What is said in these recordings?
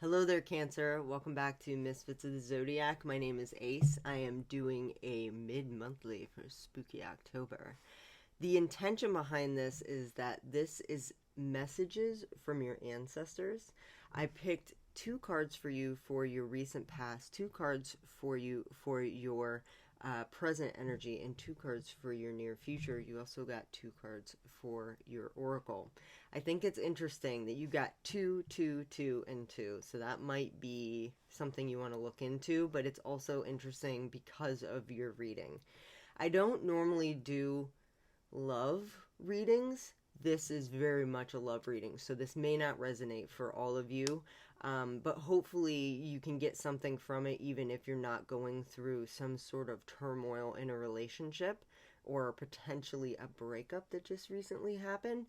Hello there, Cancer. Welcome back to Misfits of the Zodiac. My name is Ace. I am doing a mid-monthly for Spooky October. The intention behind this is that this is messages from your ancestors. I picked two cards for you for your recent past, two cards for you for your present energy, and two cards for your near future. You also got two cards for your oracle. I think it's interesting that you got two, two, two, and two. So that might be something you want to look into, but it's also interesting because of your reading. I don't normally do love readings. This is very much a love reading, so this may not resonate for all of you, but hopefully you can get something from it even if you're not going through some sort of turmoil in a relationship or potentially a breakup that just recently happened.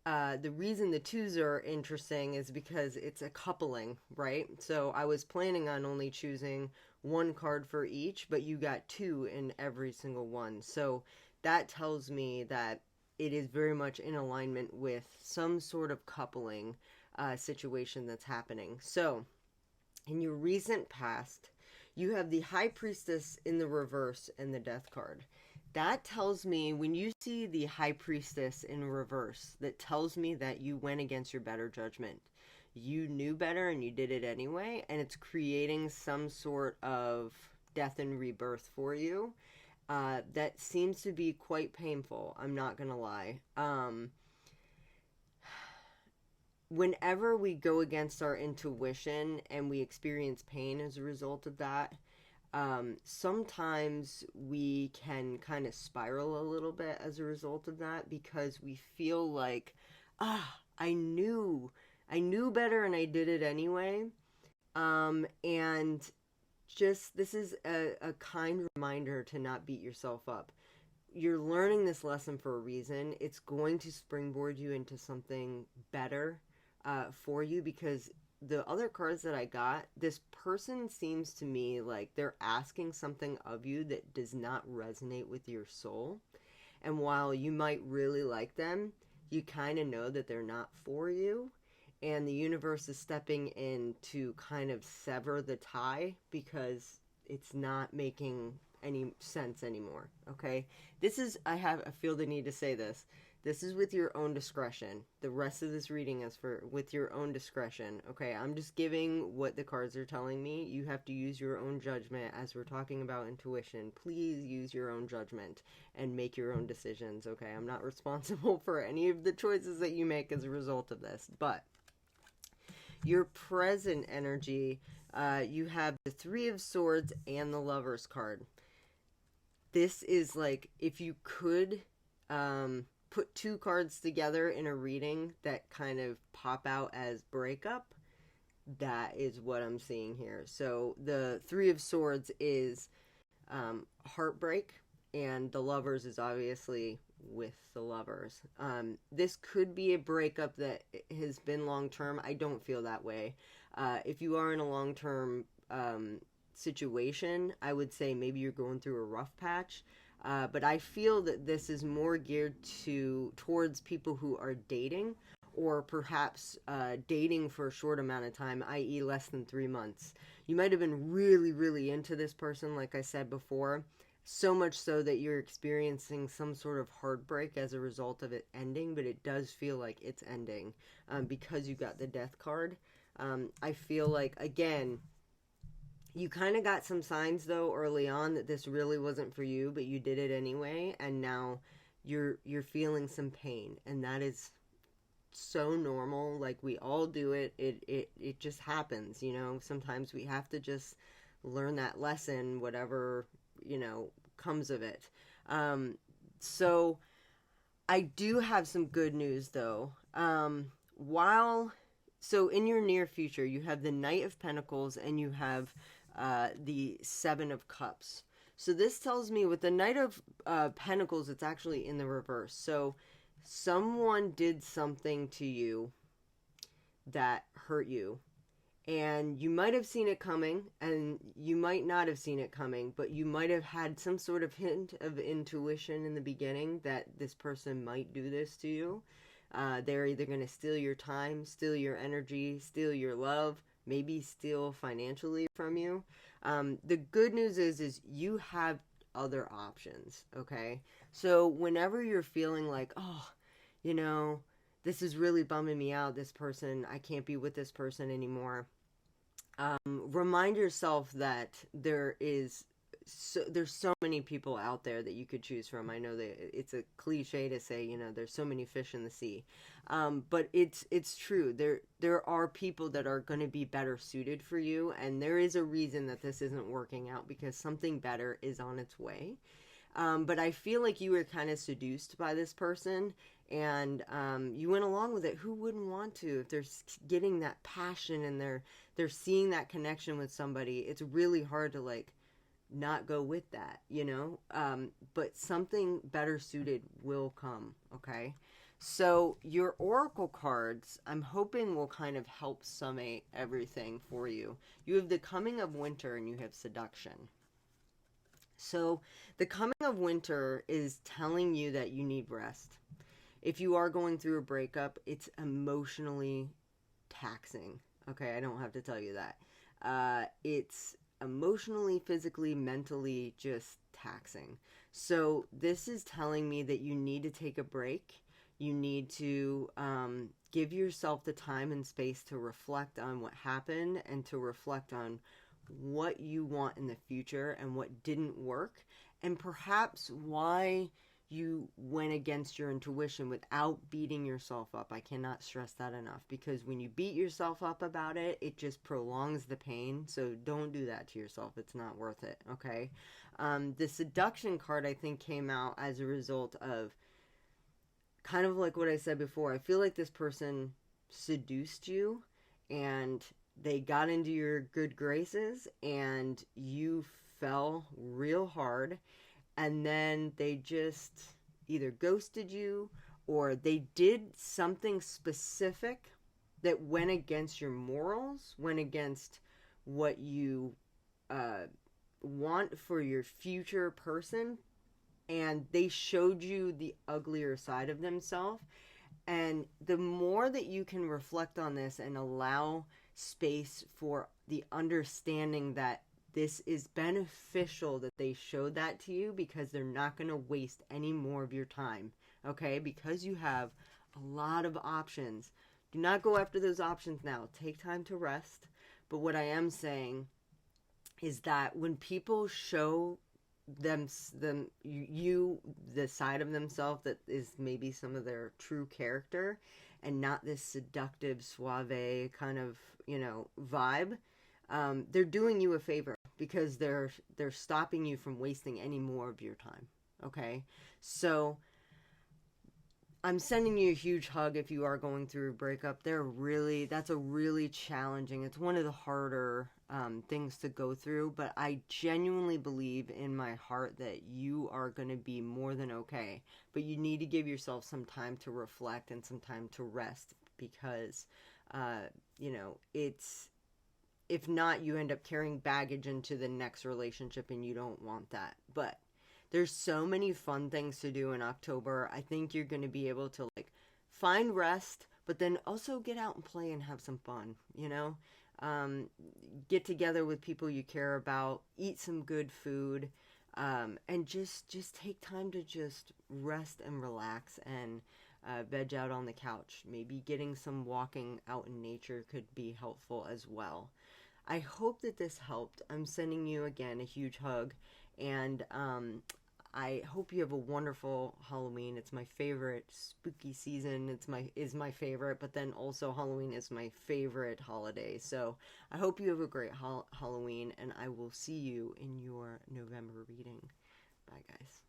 The reason the twos are interesting is because it's a coupling, right? So I was planning on only choosing one card for each, but you got two in every single one. So that tells me that it is very much in alignment with some sort of coupling situation that's happening. So in your recent past, you have the High Priestess in the reverse and the Death card. That tells me, when you see the High Priestess in reverse, that tells me that you went against your better judgment. You knew better and you did it anyway, and it's creating some sort of death and rebirth for you. That seems to be quite painful, I'm not gonna lie. Whenever we go against our intuition and we experience pain as a result of that, sometimes we can kind of spiral a little bit as a result of that because we feel like, I knew better and I did it anyway. And just, this is a kind reminder to not beat yourself up. You're learning this lesson for a reason. It's going to springboard you into something better for you, because the other cards that I got, this person seems to me like they're asking something of you that does not resonate with your soul. And while you might really like them, you kind of know that they're not for you. And the universe is stepping in to kind of sever the tie because it's not making any sense anymore. Okay? I feel the need to say this. This is with your own discretion. The rest of this reading is with your own discretion. Okay, I'm just giving what the cards are telling me. You have to use your own judgment. As we're talking about intuition, please use your own judgment and make your own decisions. Okay, I'm not responsible for any of the choices that you make as a result of this. But your present energy, you have the Three of Swords and the Lover's card. This is like, if you could put two cards together in a reading that kind of pop out as breakup, that is what I'm seeing here. So the Three of Swords is heartbreak, and the Lovers is obviously with the lovers. This could be a breakup that has been long term. I don't feel that way. If you are in a long term situation, I would say maybe you're going through a rough patch. But I feel that this is more geared towards people who are dating, or perhaps dating for a short amount of time, i.e. less than 3 months. You might have been really, really into this person, like I said before, so much so that you're experiencing some sort of heartbreak as a result of it ending, but it does feel like it's ending because you got the Death card. I feel like, again, you kind of got some signs, though, early on that this really wasn't for you, but you did it anyway, and now you're feeling some pain, and that is so normal. Like, we all do it. It just happens, you know? Sometimes we have to just learn that lesson, whatever, comes of it. So I do have some good news, though. So in your near future, you have the Knight of Pentacles and you have the Seven of Cups. So this tells me with the Knight of Pentacles, it's actually in the reverse. So someone did something to you that hurt you. And you might have seen it coming, and you might not have seen it coming, but you might have had some sort of hint of intuition in the beginning that this person might do this to you. They're either going to steal your time, steal your energy, steal your love, maybe steal financially from you. The good news is you have other options, okay? So whenever you're feeling like, oh, you know, this is really bumming me out, this person, I can't be with this person anymore. Remind yourself that there's so many people out there that you could choose from. I know that it's a cliche to say, there's so many fish in the sea, but it's true. There are people that are going to be better suited for you, and there is a reason that this isn't working out because something better is on its way. But I feel like you were kind of seduced by this person, and you went along with it. Who wouldn't want to if they're getting that passion and they're seeing that connection with somebody? It's really hard to like not go with that. But something better suited will come. Okay. So your oracle cards, I'm hoping will kind of help summate everything for you. You have the coming of winter and you have seduction. So the coming of winter is telling you that you need rest. If you are going through a breakup, it's emotionally taxing. Okay, I don't have to tell you that. It's emotionally, physically, mentally just taxing. So this is telling me that you need to take a break. You need to give yourself the time and space to reflect on what happened and to reflect on what you want in the future and what didn't work, and perhaps why you went against your intuition without beating yourself up. I cannot stress that enough, because when you beat yourself up about it, it just prolongs the pain. So don't do that to yourself. It's not worth it, okay? The seduction card, I think, came out as a result of kind of like what I said before. I feel like this person seduced you, and they got into your good graces, and you fell real hard, and then they just either ghosted you or they did something specific that went against your morals, went against what you want for your future person, and they showed you the uglier side of themselves. And the more that you can reflect on this and allow space for the understanding that this is beneficial that they showed that to you, because they're not going to waste any more of your time, okay? Because you have a lot of options. Do not go after those options now. Take time to rest. But what I am saying is that when people show you the side of themselves that is maybe some of their true character, and not this seductive, suave kind of vibe, they're doing you a favor, because they're stopping you from wasting any more of your time. Okay, so I'm sending you a huge hug if you are going through a breakup. That's a really challenging, it's one of the harder things to go through, but I genuinely believe in my heart that you are going to be more than okay. But you need to give yourself some time to reflect and some time to rest, because, it's, if not, you end up carrying baggage into the next relationship, and you don't want that. But there's so many fun things to do in October. I think you're going to be able to find rest, but then also get out and play and have some fun, get together with people you care about, eat some good food, and just take time to just rest and relax and veg out on the couch. Maybe getting some walking out in nature could be helpful as well. I hope that this helped. I'm sending you again a huge hug, and I hope you have a wonderful Halloween. It's my favorite spooky season. Is my favorite, but then also Halloween is my favorite holiday. So I hope you have a great Halloween, and I will see you in your November reading. Bye, guys.